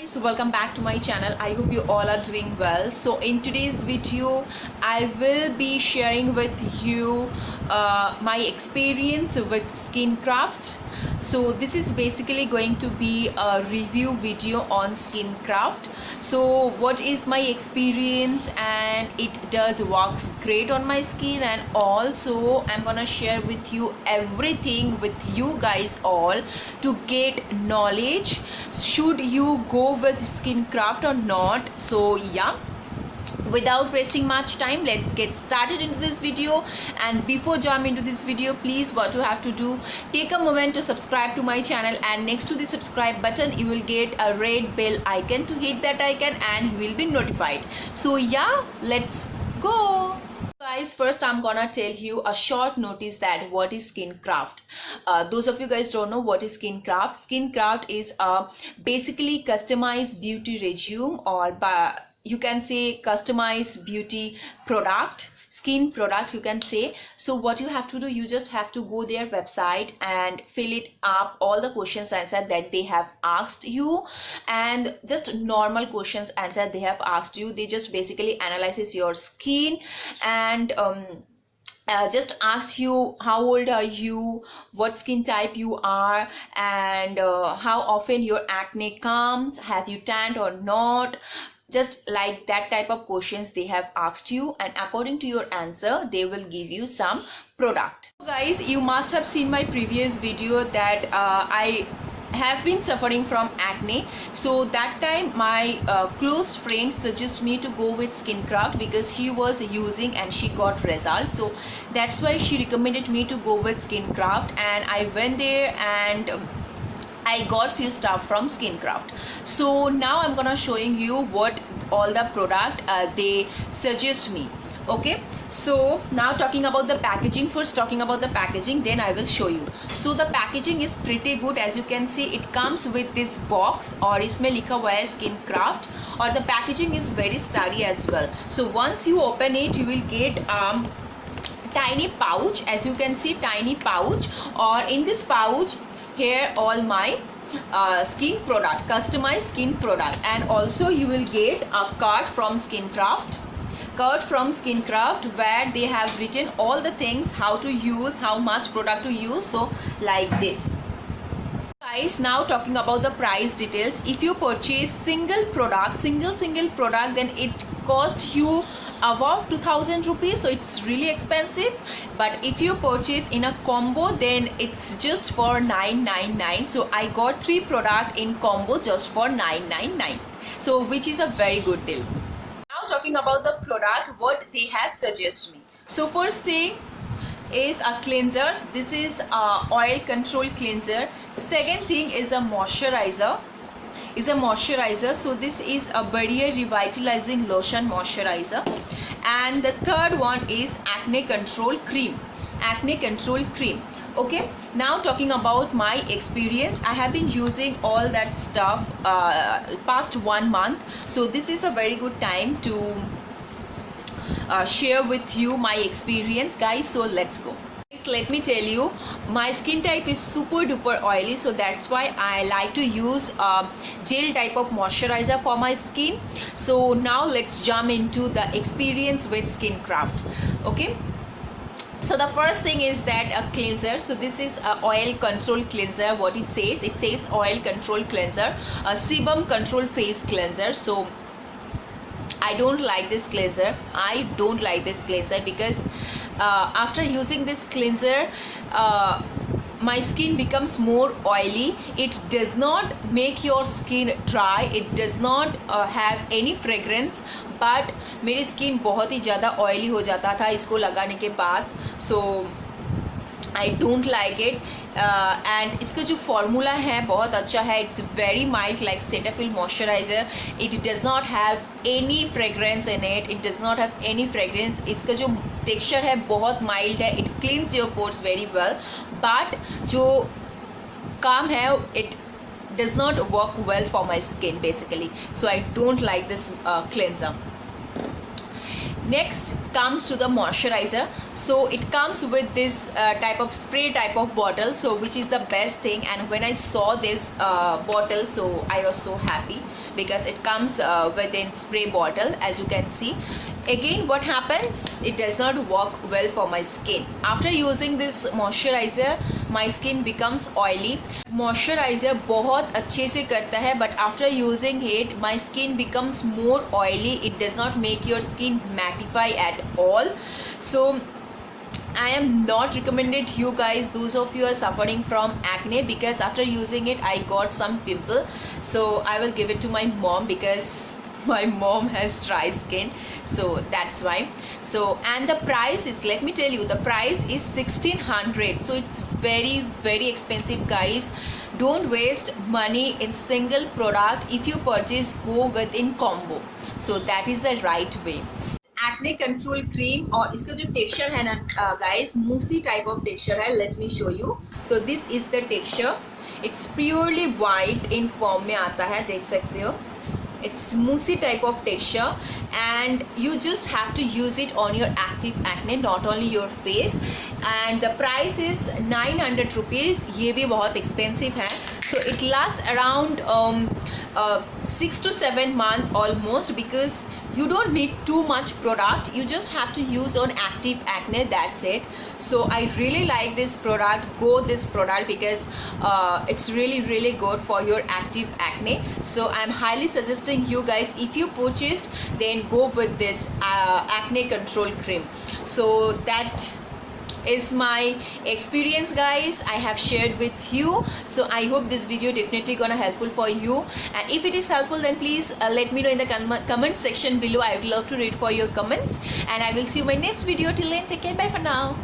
So welcome back to my channel. I hope you all are doing well. So in today's video I will be sharing with you my experience with Skincraft. So this is basically going to be a review video on Skincraft. So what is my experience, and it does works great on my skin, and also I'm gonna share with you everything with you guys all to get knowledge. Should you go with Skincraft or not? So yeah, without wasting much time, let's get started into this video. And before jump into this video, please, what you have to do, take a moment to subscribe to my channel, and next to the subscribe button you will get a red bell icon. To hit that icon and you will be notified. So yeah, let's go. Guys, first I'm gonna tell you a short notice that what is Skincraft. Those of you guys don't know what is Skincraft. Skincraft is a basically customized beauty regime, or you can say customized beauty product, skin product you can say. So what you have to do, you just have to go their website and fill it up, all the questions answer that they have asked you, and just normal questions answer they have asked you. They just basically analyzes your skin and just ask you how old are you, what skin type you are, and how often your acne comes, have you tanned or not. Just like that type of questions they have asked you, and according to your answer they will give you some product. Guys, you must have seen my previous video that I have been suffering from acne. So that time my close friend suggested me to go with Skincraft because she was using and she got results. So that's why she recommended me to go with Skincraft, and I went there and I got few stuff from Skincraft. So now I'm gonna showing you what all the product they suggest me. Okay, so now talking about the packaging. First talking about the packaging, then I will show you. So the packaging is pretty good. As you can see, it comes with this box, और इसमें लिखा हुआ है Skincraft, और the packaging is very sturdy as well. So once you open it, you will get tiny pouch. As you can see, tiny pouch, or in this pouch here all my skin product, customized skin product, and also you will get a card from Skincraft, where they have written all the things, how to use, how much product to use. So like this. Guys, now talking about the price details. If you purchase single product, single product, then it cost you above 2000 rupees, so it's really expensive. But if you purchase in a combo, then it's just for 999. So I got 3 product in combo just for 999, so which is a very good deal. Now talking about the product, what they have suggested me. So first thing is a cleanser. This is a oil control cleanser. Second thing is a moisturizer. So this is a barrier revitalizing lotion moisturizer. And the third one is acne control cream. Okay, now talking about my experience, I have been using all that stuff past 1 month. So this is a very good time to share with you my experience, guys. So let's go. Let me tell you, my skin type is super duper oily, so that's why I like to use gel type of moisturizer for my skin. So now let's jump into the experience with Skincraft. Okay, so the first thing is that a cleanser. So this is a oil control cleanser. What it says oil control cleanser, a sebum control face cleanser. So I don't like this cleanser. Because after using this cleanser, my skin becomes more oily. It does not make your skin dry. It does not have any fragrance. But मेरी skin बहुत ही ज़्यादा oily हो जाता था इसको लगाने के बाद. So I don't like it. And इसका जो formula है बहुत अच्छा है. It's very mild, like Cetaphil moisturizer. It does not have any fragrance in it. इसका जो texture है बहुत mild है. It cleans your pores very well. But जो काम है, it does not work well for my skin basically. So I don't like this cleanser. Next comes to the moisturizer. So it comes with this type of spray type of bottle, so which is the best thing. And when I saw this bottle, so I was so happy because it comes within spray bottle, as you can see. Again, what happens, it does not work well for my skin. After using this moisturizer, my skin becomes oily. Moisturizer बहुत अच्छे से करता है, but after using it, my skin becomes more oily. It does not make your skin mattify at all. So I am not recommended you guys, those of you are suffering from acne, because after using it I got some pimple. So I will give it to my mom because my mom has dry skin, so that's why. So, and the price is, let me tell you, the price is 1600. So it's very expensive, guys. Don't waste money in single product. If you purchase, go within combo. So that is the right way. Acne control cream, और इसका जो texture है ना guys, mousse type of texture है. Let me show you. So this is the texture. It's purely white in form में आता है, देख सकते हो. It's moussy type of texture, and you just have to use it on your active acne, not only your face. And the price is 900 rupees. ये भी बहुत expensive है. So it lasts around 6 to 7 months almost, because you don't need too much product. You just have to use on active acne, that's it. So I really like this product. Go this product because it's really good for your active acne. So I'm highly suggesting you guys, if you purchased, then go with this acne control cream. So that is my experience, guys. I have shared with you. So I hope this video definitely gonna helpful for you, and if it is helpful, then please let me know in the comment section below. I would love to read for your comments, and I will see you in my next video. Till then, take care, bye for now.